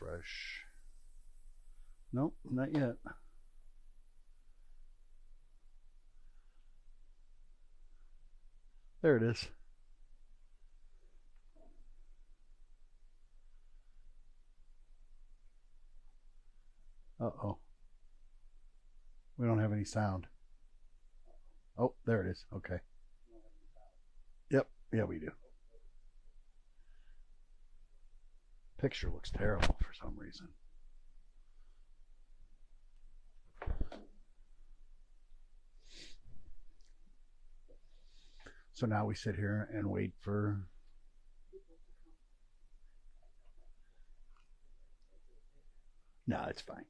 refresh. Nope, not yet. There it is. Uh-oh. We don't have any sound. Oh, there it is. Okay. Yep. Yeah, we do. Picture looks terrible for some reason. So now we sit here and wait for... No, it's fine.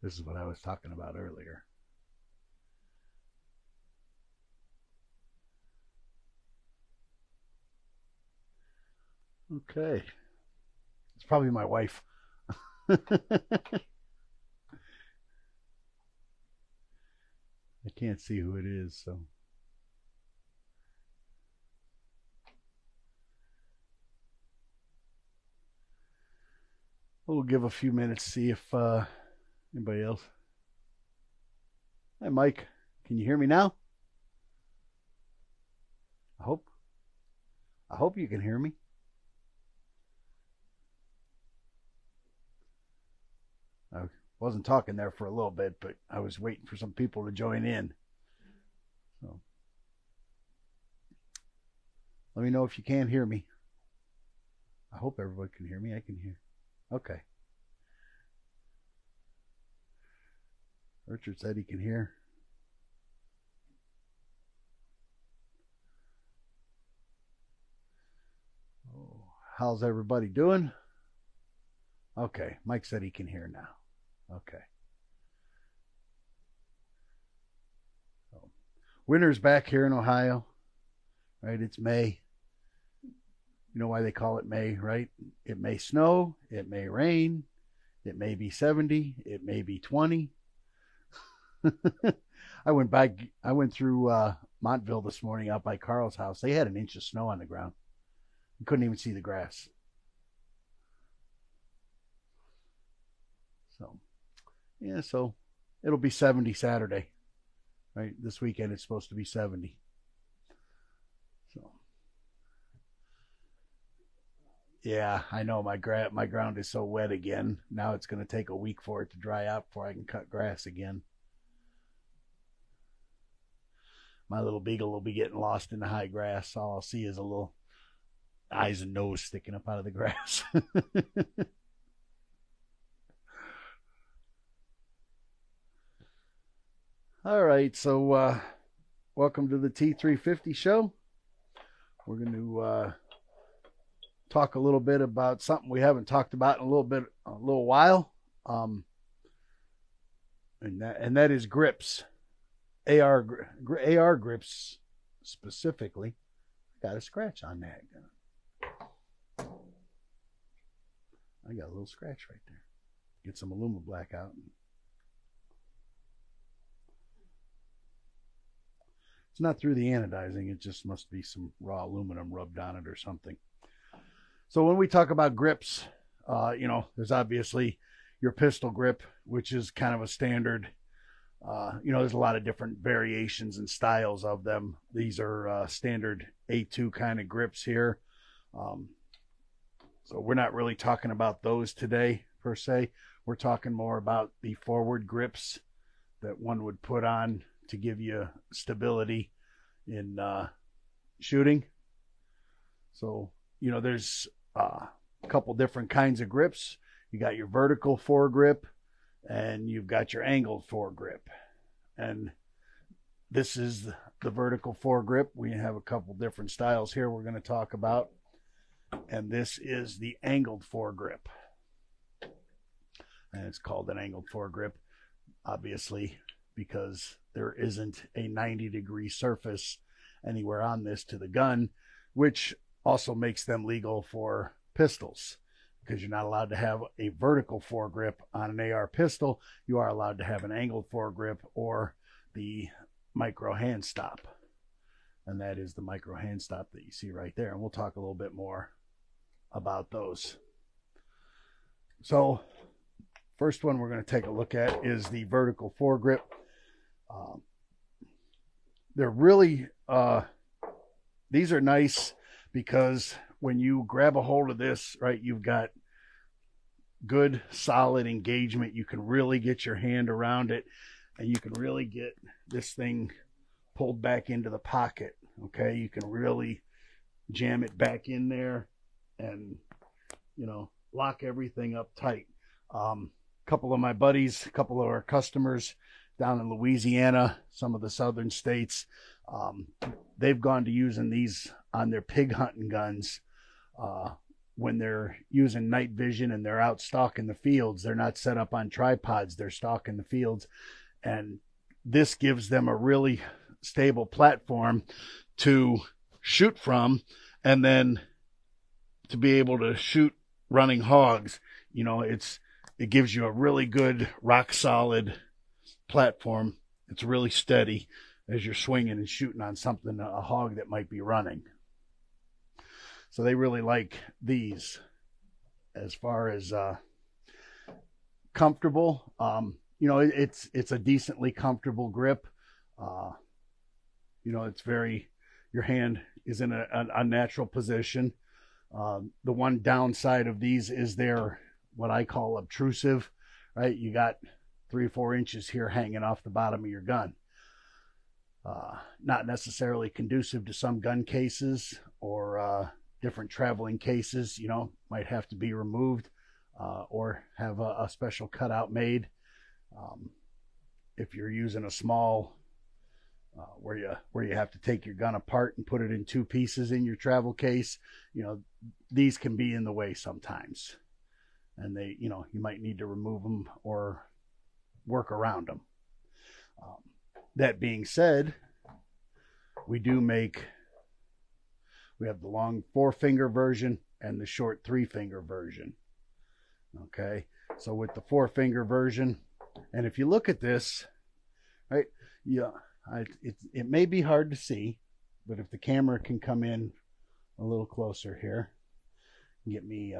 This is what I was talking about earlier. Okay. It's probably my wife. I can't see who it is, so. We'll give a few minutes, see if anybody else. Hi, Mike. Can you hear me now? I hope you can hear me. I wasn't talking there for a little bit, but I was waiting for some people to join in. So let me know if you can't hear me. I hope everybody can hear me. I can hear. Okay. Richard said he can hear. Oh, how's everybody doing? Okay, Mike said he can hear now. Okay. So, winter's back here in Ohio, right? It's May. You know why they call it May, right? It may snow, it may rain, it may be 70, it may be 20. I went through Montville this morning out by Carl's house. They had an inch of snow on the ground. You couldn't even see the grass. So, yeah, so it'll be 70 Saturday, right? This weekend it's supposed to be 70. So, yeah, I know my ground is so wet again. Now it's going to take a week for it to dry out before I can cut grass again. My little beagle will be getting lost in the high grass. All I'll see is a little eyes and nose sticking up out of the grass. All right, so welcome to the T350 show. We're going to talk a little bit about something we haven't talked about in a little while, and that is grips, AR grips specifically. Got a scratch on that. I got a little scratch right there. Get some aluminum black out. It's not through the anodizing. It just must be some raw aluminum rubbed on it or something. So when we talk about grips, there's obviously your pistol grip, which is kind of a standard. There's a lot of different variations and styles of them. These are standard A2 kind of grips here. So we're not really talking about those today per se. We're talking more about the forward grips that one would put on to give you stability in shooting. So, there's a couple different kinds of grips. You got your vertical foregrip and you've got your angled foregrip. And this is the vertical foregrip. We have a couple different styles here we're going to talk about. And this is the angled foregrip. and it's called an angled foregrip, obviously, because there isn't a 90-degree surface anywhere on this to the gun, which also makes them legal for pistols, because you're not allowed to have a vertical foregrip on an AR pistol. You are allowed to have an angled foregrip or the micro hand stop, and that is the micro hand stop that you see right there, and we'll talk a little bit more about those. So first one we're going to take a look at is the vertical foregrip. They're really these are nice because when you grab a hold of this, right, you've got good solid engagement. You can really get your hand around it, and you can really get this thing pulled back into the pocket. Okay, you can really jam it back in there and, you know, lock everything up tight. A couple of my buddies, a couple of our customers down in Louisiana, some of the southern states, they've gone to using these on their pig hunting guns. When they're using night vision and they're out stalking the fields, they're not set up on tripods, they're stalking the fields. And this gives them a really stable platform to shoot from, and then to be able to shoot running hogs. You know, it gives you a really good rock solid platform. It's really steady as you're swinging and shooting on something, a hog that might be running. So they really like these. As far as comfortable, you know, it's a decently comfortable grip. You know, it's very, your hand is in a natural position. The one downside of these is they're what I call obtrusive, right? You got 3 or 4 inches here hanging off the bottom of your gun. Not necessarily conducive to some gun cases or different traveling cases. You know, might have to be removed or have a special cutout made. If you're using a small where you have to take your gun apart and put it in 2 pieces in your travel case, you know, these can be in the way sometimes, and they, you know, you might need to remove them or work around them. That being said, we have the long 4-finger version and the short 3-finger version. Okay, so with the 4-finger version, and if you look at this, right, yeah, it may be hard to see, but if the camera can come in a little closer here, get me,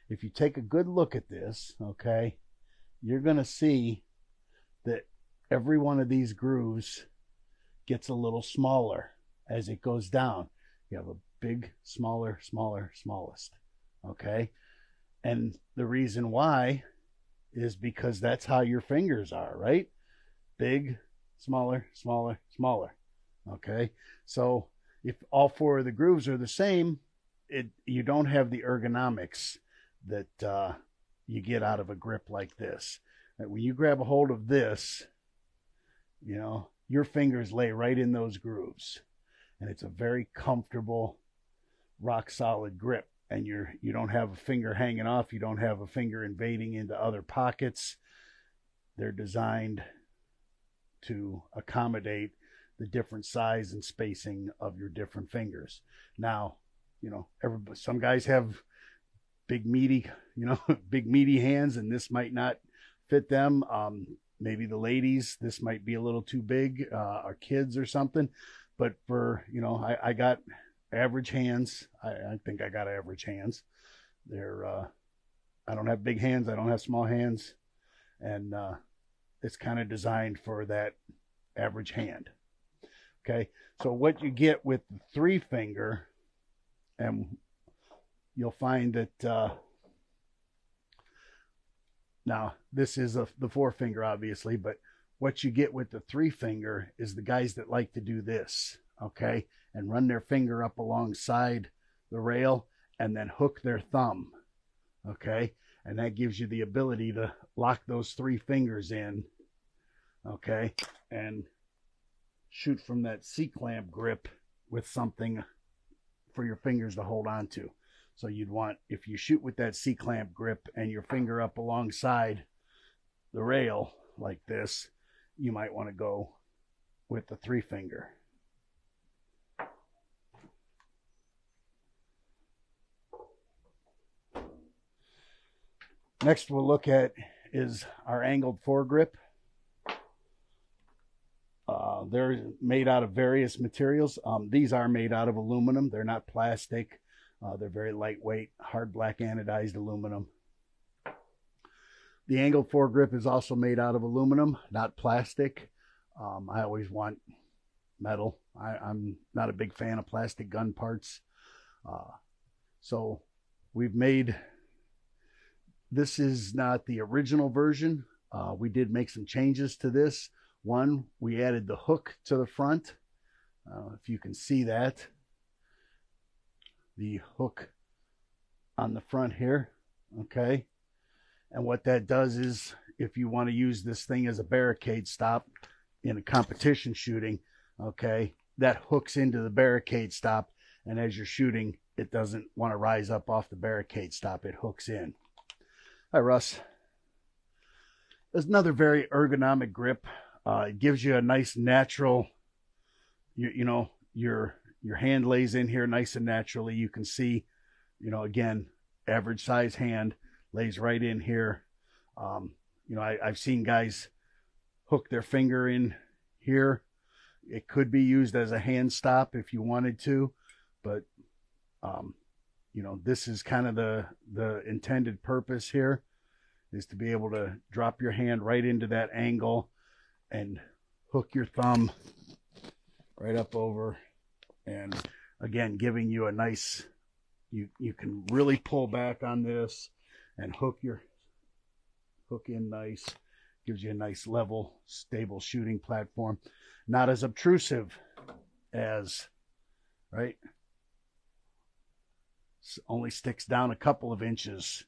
if you take a good look at this, okay, you're going to see that every one of these grooves gets a little smaller as it goes down. You have a big, smaller, smaller, smallest. Okay, and the reason why is because that's how your fingers are, right? Big, smaller, smaller, smaller. Okay, so if all 4 of the grooves are the same, you don't have the ergonomics that you get out of a grip like this. When you grab a hold of this, you know, your fingers lay right in those grooves, and it's a very comfortable, rock solid grip. And you don't have a finger hanging off. You don't have a finger invading into other pockets. They're designed to accommodate the different size and spacing of your different fingers. Now, you know, some guys have big meaty, you know, big meaty hands, and this might not fit them. Maybe the ladies, this might be a little too big, or kids or something. But for, you know, I got average hands. I think I got average hands. They're I don't have big hands. I don't have small hands, and it's kind of designed for that average hand. Okay, so what you get with the 3-finger, and you'll find that now this is the 4-finger, obviously, but what you get with the 3-finger is the guys that like to do this, okay, and run their finger up alongside the rail and then hook their thumb, okay, and that gives you the ability to lock those 3 fingers in, okay, and shoot from that C-clamp grip with something for your fingers to hold on to. So you'd want, if you shoot with that C-clamp grip and your finger up alongside the rail like this, you might want to go with the 3-finger. Next we'll look at is our angled foregrip. They're made out of various materials. These are made out of aluminum. They're not plastic. They're very lightweight, hard black anodized aluminum. The angled foregrip is also made out of aluminum, not plastic. I always want metal. I'm not a big fan of plastic gun parts. So we've made, this is not the original version. We did make some changes to this. One, we added the hook to the front. If you can see that, the hook on the front here, okay? And what that does is, if you want to use this thing as a barricade stop in a competition shooting, okay, that hooks into the barricade stop, and as you're shooting, it doesn't want to rise up off the barricade stop. It hooks in. Hi, Russ. There's another very ergonomic grip. It gives you a nice natural, you know, your hand lays in here nice and naturally. You can see, you know, again, average size hand lays right in here. You know, I've seen guys hook their finger in here. It could be used as a hand stop if you wanted to, but you know, this is kind of the intended purpose here, is to be able to drop your hand right into that angle and hook your thumb right up over, and again, giving you a nice, you can really pull back on this and hook in nice. Gives you a nice level, stable shooting platform. Not as obtrusive as, right? Only sticks down a couple of inches,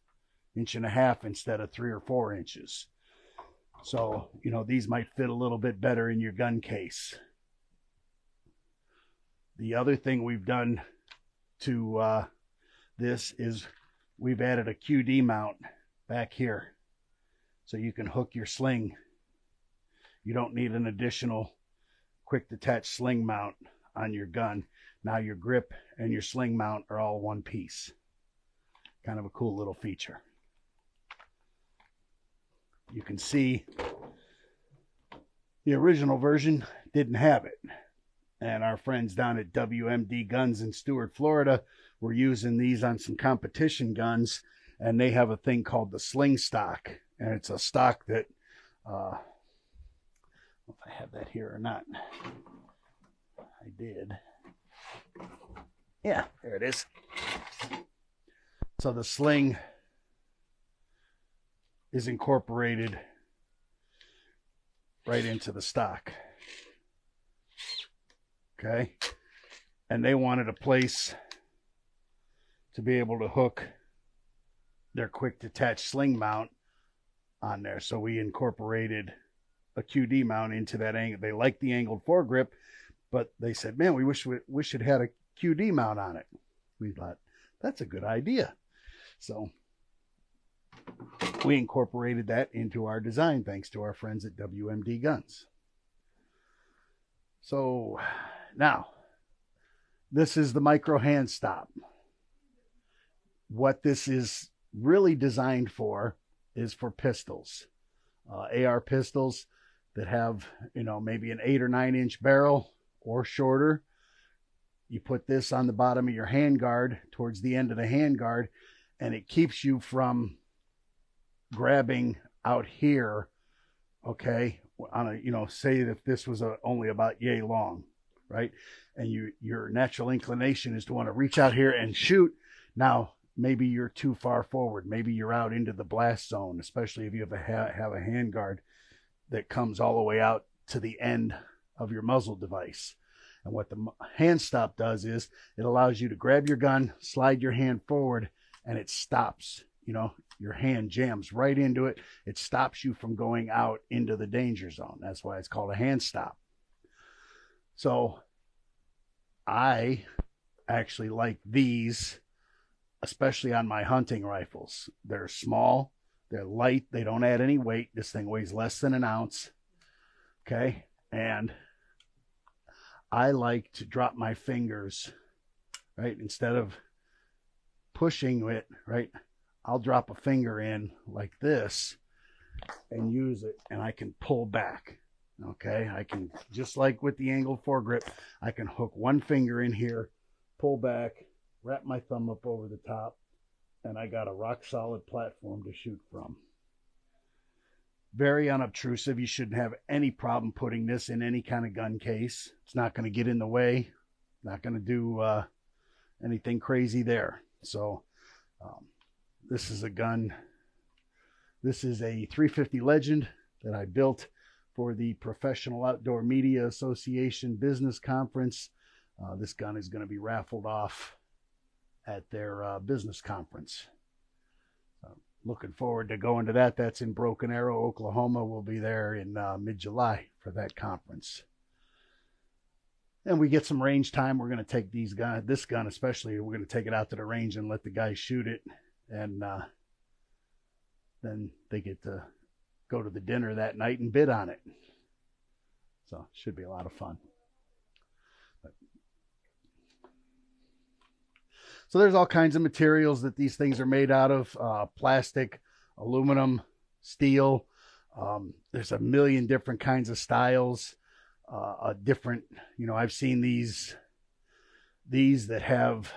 1.5 inches instead of 3 or 4 inches. So, you know, these might fit a little bit better in your gun case. The other thing we've done to this is we've added a QD mount back here, so you can hook your sling. You don't need an additional quick detach sling mount on your gun. Now your grip and your sling mount are all one piece. Kind of a cool little feature. You can see the original version didn't have it, and our friends down at WMD Guns in Stuart, Florida, were using these on some competition guns, and they have a thing called the sling stock, and it's a stock that I don't know if I have that here or not. I did. Yeah, there it is. So the sling is incorporated right into the stock. Okay. And they wanted a place to be able to hook their quick detach sling mount on there. So we incorporated a QD mount into that angle. They liked the angled foregrip, but they said, man, we wish it had a QD mount on it. We thought, that's a good idea. So we incorporated that into our design, thanks to our friends at WMD Guns. So now, this is the micro hand stop. What this is really designed for is for pistols, AR pistols that have, you know, maybe an 8 or 9 inch barrel or shorter. You put this on the bottom of your handguard, towards the end of the handguard, and it keeps you from grabbing out here, okay, on a, you know, say if this was only about yay long, right, and your natural inclination is to want to reach out here and shoot. Now maybe you're too far forward, maybe you're out into the blast zone, especially if you have a handguard that comes all the way out to the end of your muzzle device. And what the hand stop does is it allows you to grab your gun, slide your hand forward, and it stops. You know, your hand jams right into it. It stops you from going out into the danger zone. That's why it's called a hand stop. So I actually like these especially on my hunting rifles. They're small, they're light, they don't add any weight. This thing weighs less than an ounce. Okay. And I like to drop my fingers, right? Instead of pushing it, right? I'll drop a finger in like this and use it, and I can pull back. Okay. I can, just like with the angled foregrip, I can hook one finger in here, pull back, wrap my thumb up over the top, and I got a rock solid platform to shoot from. Very unobtrusive. You shouldn't have any problem putting this in any kind of gun case. It's not going to get in the way. Not going to do anything crazy there. So this is a gun. This is a 350 Legend that I built for the Professional Outdoor Media Association Business Conference. This gun is going to be raffled off at their business conference. Looking forward to going to that. That's in Broken Arrow, Oklahoma. We'll be there in mid-July for that conference. And we get some range time. We're going to take this gun especially, we're going to take it out to the range and let the guys shoot it. And then they get to go to the dinner that night and bid on it. So it should be a lot of fun. So there's all kinds of materials that these things are made out of, plastic, aluminum, steel. There's a million different kinds of styles, different, I've seen these that have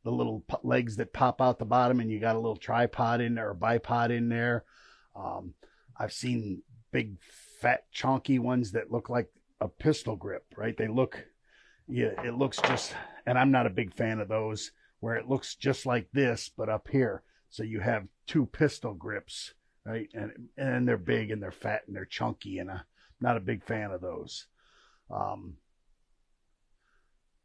the little legs that pop out the bottom and you got a little tripod in there or bipod in there. I've seen big, fat, chunky ones that look like a pistol grip, right? It looks just, and I'm not a big fan of those, where it looks just like this, but up here. So you have two pistol grips, right? And they're big and they're fat and they're chunky, and I'm not a big fan of those.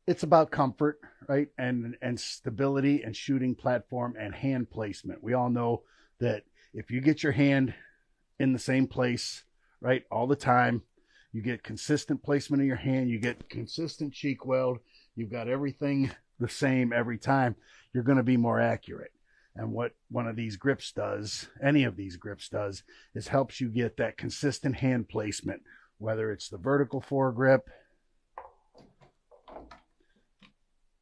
It's about comfort, right? And stability and shooting platform and hand placement. We all know that if you get your hand in the same place, right, all the time, you get consistent placement of your hand, you get consistent cheek weld, you've got everything the same every time, you're going to be more accurate. And what one of these grips does, any of these grips does, is helps you get that consistent hand placement, whether it's the vertical foregrip,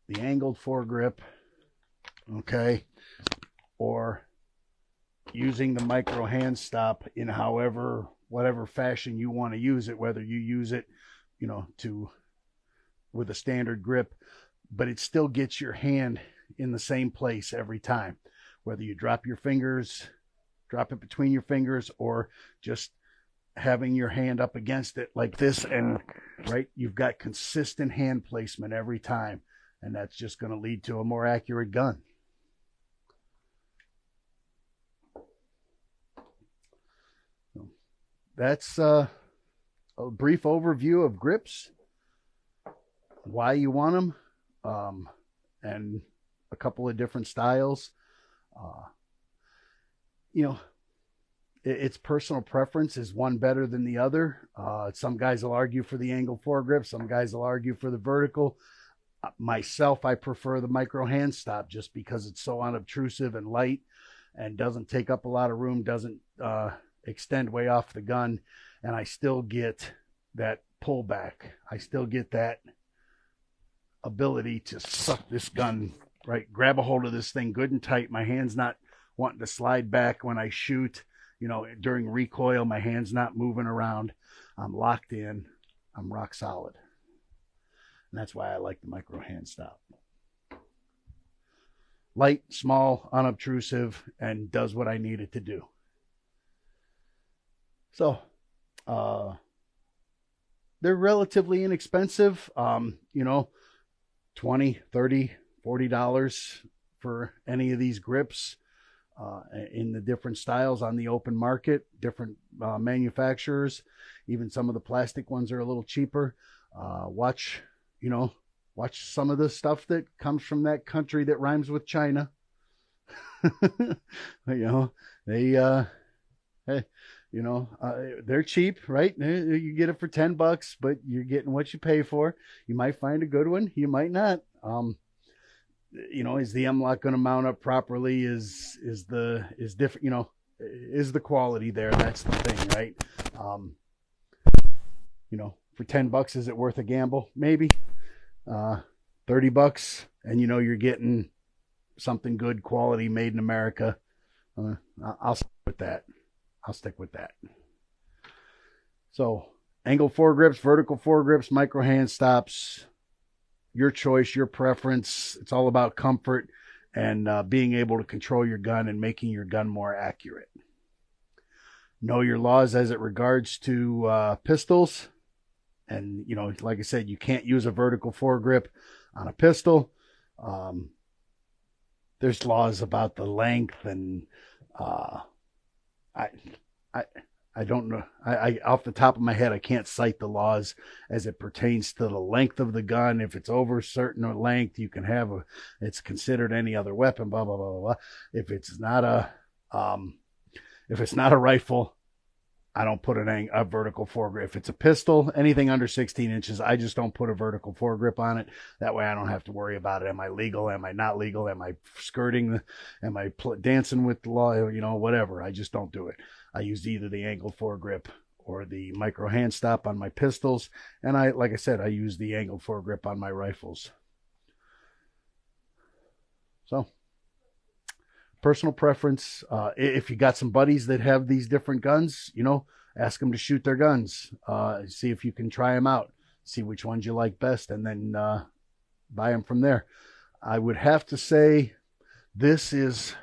the angled foregrip, okay, or using the micro hand stop in whatever fashion you want to use it, whether you use it, with a standard grip, but it still gets your hand in the same place every time. Whether you drop it between your fingers, or just having your hand up against it like this, and right, you've got consistent hand placement every time, and that's just going to lead to a more accurate gun. So that's a brief overview of grips, why you want them, and a couple of different styles. It's personal preference. Is one better than the other? Some guys will argue for the angled foregrip. Some guys will argue for the vertical. Myself, I prefer the micro hand stop just because it's so unobtrusive and light and doesn't take up a lot of room, doesn't extend way off the gun, and I still get that pullback. I still get that ability to suck this gun, right? Grab a hold of this thing good and tight. My hand's not wanting to slide back when I shoot. During recoil, my hand's not moving around. I'm locked in. I'm rock solid. And that's why I like the micro hand stop. Light, small, unobtrusive, and does what I need it to do. So, they're relatively inexpensive. $20, $30, $40 for any of these grips in the different styles on the open market, different manufacturers. Even some of the plastic ones are a little cheaper. Watch some of the stuff that comes from that country that rhymes with China. They're cheap, right? You get it for $10, but you're getting what you pay for. You might find a good one, you might not. is the M-LOK going to mount up properly? Is different, is the quality there? That's the thing, right? For $10, is it worth a gamble? Maybe. $30, and you're getting something good, quality, made in America. I'll stick with that. So, angle foregrips, vertical foregrips, micro hand stops, your choice, your preference. It's all about comfort and being able to control your gun and making your gun more accurate. Know your laws as it regards to pistols. And, like I said, you can't use a vertical foregrip on a pistol. There's laws about the length, and I don't know. I off the top of my head, I can't cite the laws as it pertains to the length of the gun. If it's over a certain length, you can have it's considered any other weapon, blah, blah, blah, blah, blah. If it's not a rifle, I don't put a vertical foregrip. If it's a pistol, anything under 16 inches, I just don't put a vertical foregrip on it. That way I don't have to worry about it. Am I legal? Am I not legal? Am I skirting? Am I dancing with the law? Whatever. I just don't do it. I use either the angled foregrip or the micro hand stop on my pistols. And like I said, I use the angled foregrip on my rifles. So, personal preference. If you got some buddies that have these different guns, ask them to shoot their guns. See if you can try them out. See which ones you like best, and then buy them from there. I would have to say this is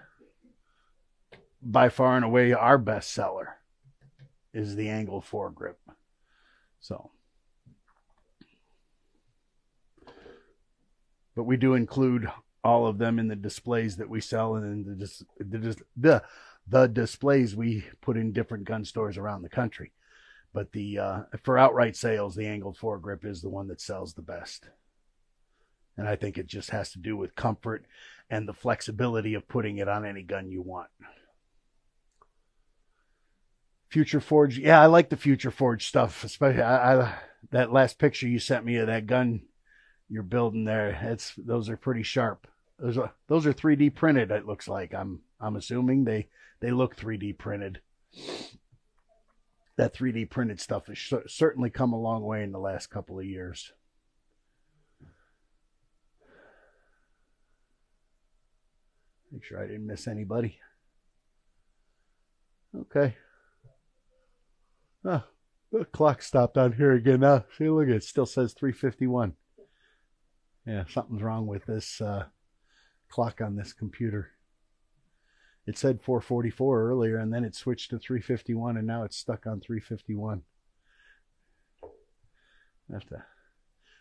by far and away our best seller, is the angled foregrip. So, but we do include all of them in the displays that we sell, and in the displays we put in different gun stores around the country. But for outright sales, the angled foregrip is the one that sells the best. And I think it just has to do with comfort and the flexibility of putting it on any gun you want. Future Forge. Yeah, I like the Future Forge stuff, especially that last picture you sent me of that gun you're building there. Those are pretty sharp. Those are 3D printed. It looks like. I'm assuming they look 3D printed. That 3D printed stuff has certainly come a long way in the last couple of years. Make sure I didn't miss anybody. Okay. Oh, the clock stopped on here again now. See, look, it still says 3:51. Yeah, something's wrong with this clock on this computer. It said 4:44 earlier, and then it switched to 3:51, and now it's stuck on 3:51.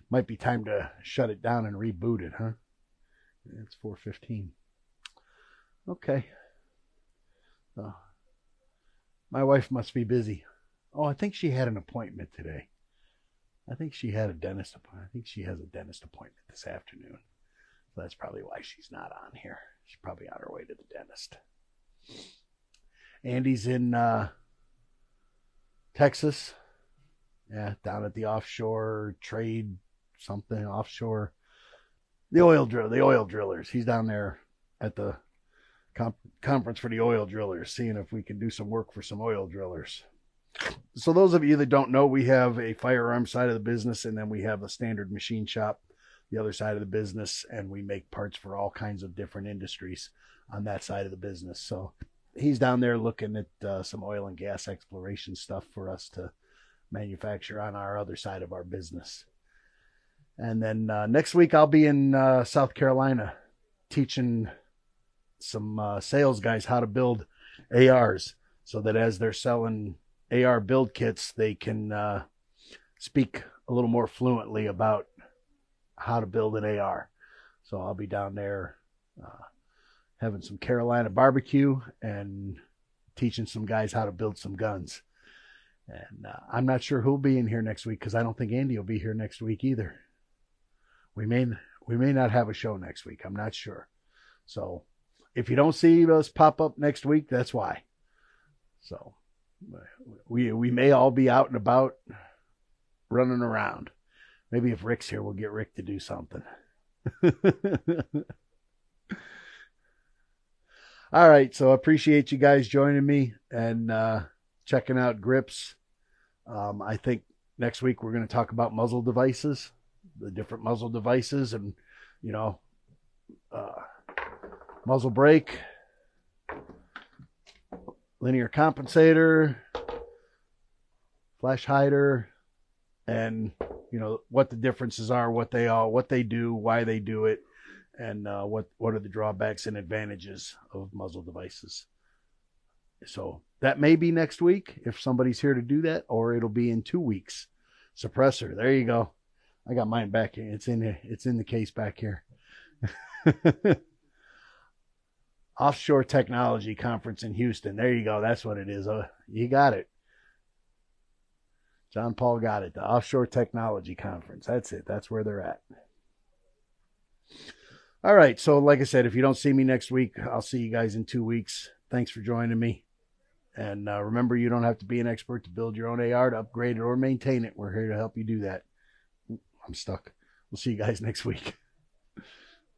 Might be time to shut it down and reboot it, huh? It's 4:15. Okay. Oh, my wife must be busy. Oh, I think she had an appointment today. I think she had a dentist appointment. I think she has a dentist appointment this afternoon. So that's probably why she's not on here. She's probably on her way to the dentist. Andy's in Texas. Yeah, down at the offshore trade something, offshore. The oil drillers. He's down there at the conference for the oil drillers, seeing if we can do some work for some oil drillers. So those of you that don't know, we have a firearm side of the business, and then we have a standard machine shop, the other side of the business, and we make parts for all kinds of different industries on that side of the business. So he's down there looking at some oil and gas exploration stuff for us to manufacture on our other side of our business. And then next week I'll be in South Carolina teaching some sales guys how to build ARs, so that as they're selling AR build kits, they can speak a little more fluently about how to build an AR. So I'll be down there having some Carolina barbecue and teaching some guys how to build some guns. And I'm not sure who'll be in here next week, because I don't think Andy will be here next week either. We may not have a show next week. I'm not sure. So if you don't see us pop up next week, that's why. So we may all be out and about running around. Maybe if Rick's here, we'll get Rick to do something. All right, so I appreciate you guys joining me and checking out grips. I think next week we're going to talk about muzzle devices, the different muzzle devices, and you know, uh, muzzle brake, linear compensator, flash hider, and what the differences are, what they do, why they do it, and what are the drawbacks and advantages of muzzle devices. So that may be next week if somebody's here to do that, or it'll be in 2 weeks. Suppressor, there you go. I got mine back here. It's in the case back here. Offshore Technology Conference in Houston. There you go. That's what it is. You got it. John Paul got it. The Offshore Technology Conference. That's it. That's where they're at. All right. So, like I said, if you don't see me next week, I'll see you guys in 2 weeks. Thanks for joining me. And remember, you don't have to be an expert to build your own AR, to upgrade it, or maintain it. We're here to help you do that. I'm stuck. We'll see you guys next week.